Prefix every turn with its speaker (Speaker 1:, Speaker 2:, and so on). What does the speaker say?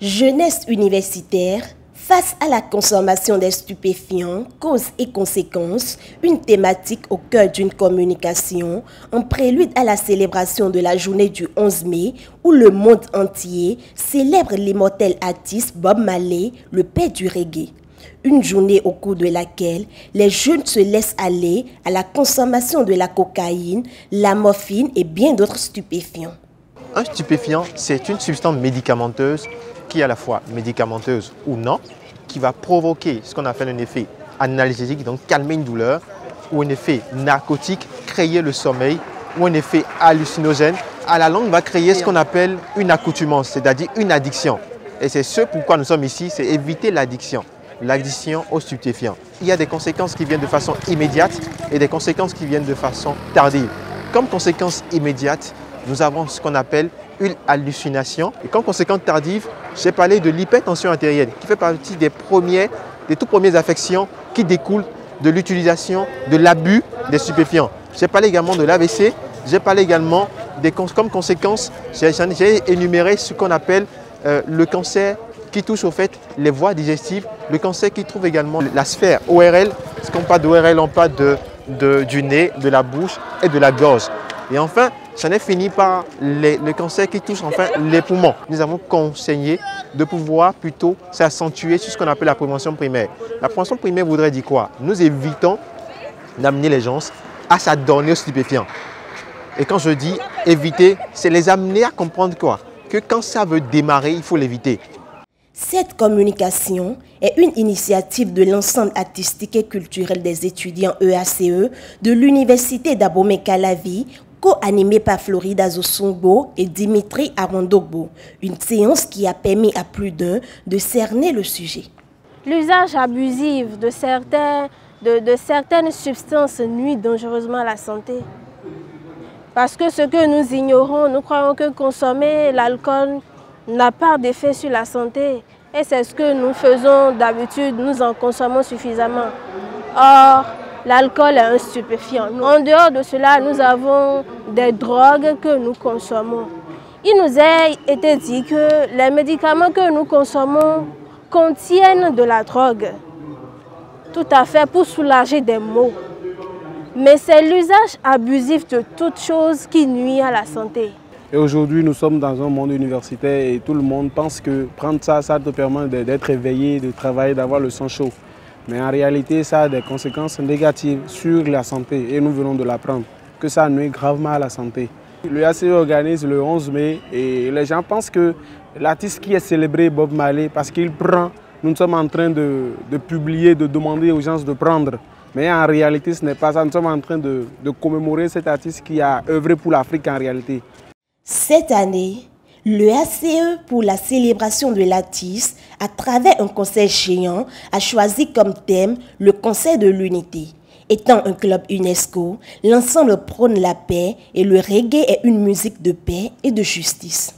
Speaker 1: Jeunesse universitaire, face à la consommation des stupéfiants, causes et conséquences, une thématique au cœur d'une communication, en prélude à la célébration de la journée du 11 mai, où le monde entier célèbre l'immortel artiste Bob Marley, le père du reggae. Une journée au cours de laquelle les jeunes se laissent aller à la consommation de la cocaïne, la morphine et bien d'autres stupéfiants.
Speaker 2: Un stupéfiant, c'est une substance médicamenteuse qui est à la fois médicamenteuse ou non, qui va provoquer ce qu'on appelle un effet analgésique, donc calmer une douleur, ou un effet narcotique, créer le sommeil, ou un effet hallucinogène. À la longue, va créer ce qu'on appelle une accoutumance, c'est-à-dire une addiction. Et c'est ce pourquoi nous sommes ici, c'est éviter l'addiction aux stupéfiants. Il y a des conséquences qui viennent de façon immédiate et des conséquences qui viennent de façon tardive. Comme conséquence immédiate, nous avons ce qu'on appelle une hallucination. Et comme conséquence tardive, j'ai parlé de l'hypertension artérielle, qui fait partie des toutes premières affections qui découlent de l'utilisation, de l'abus des stupéfiants. J'ai parlé également de l'AVC, j'ai parlé également comme conséquence, j'ai énuméré ce qu'on appelle le cancer qui touche au fait les voies digestives, le cancer qui trouve également la sphère ORL. Parce qu'on parle d'ORL, on parle du nez, de la bouche et de la gorge. Et enfin, j'en ai fini par le cancer qui touche enfin les poumons. Nous avons conseillé de pouvoir plutôt s'accentuer sur ce qu'on appelle la prévention primaire. La prévention primaire voudrait dire quoi? Nous évitons d'amener les gens à s'adonner aux stupéfiants. Et quand je dis éviter, c'est les amener à comprendre quoi? Que quand ça veut démarrer, il faut l'éviter.
Speaker 1: Cette communication est une initiative de l'ensemble artistique et culturel des étudiants EACE de l'Université d'Abomey-Calavi, co-animée par Florida Zosongbo et Dimitri Arondogbo. Une séance qui a permis à plus d'un de cerner le sujet.
Speaker 3: L'usage abusif de certaines substances nuit dangereusement à la santé. Parce que ce que nous ignorons, nous croyons que consommer l'alcool n'a pas d'effet sur la santé. Et c'est ce que nous faisons d'habitude, nous en consommons suffisamment. Or, l'alcool est un stupéfiant. En dehors de cela, nous avons des drogues que nous consommons. Il nous a été dit que les médicaments que nous consommons contiennent de la drogue. Tout à fait pour soulager des maux. Mais c'est l'usage abusif de toute chose qui nuit à la santé.
Speaker 4: Et aujourd'hui, nous sommes dans un monde universitaire et tout le monde pense que prendre ça te permet d'être éveillé, de travailler, d'avoir le sang chaud. Mais en réalité, ça a des conséquences négatives sur la santé et nous venons de l'apprendre, que ça nuit gravement à la santé. Le ACE organise le 11 mai et les gens pensent que l'artiste qui est célébré, Bob Marley, parce qu'il prend, nous sommes en train de publier, de demander aux gens de prendre. Mais en réalité, ce n'est pas ça. Nous sommes en train de commémorer cet artiste qui a œuvré pour l'Afrique en réalité.
Speaker 1: Cette année, le ACE, pour la célébration de l'artiste, à travers un concert géant, a choisi comme thème le concert de l'unité. Étant un club UNESCO, l'ensemble prône la paix et le reggae est une musique de paix et de justice.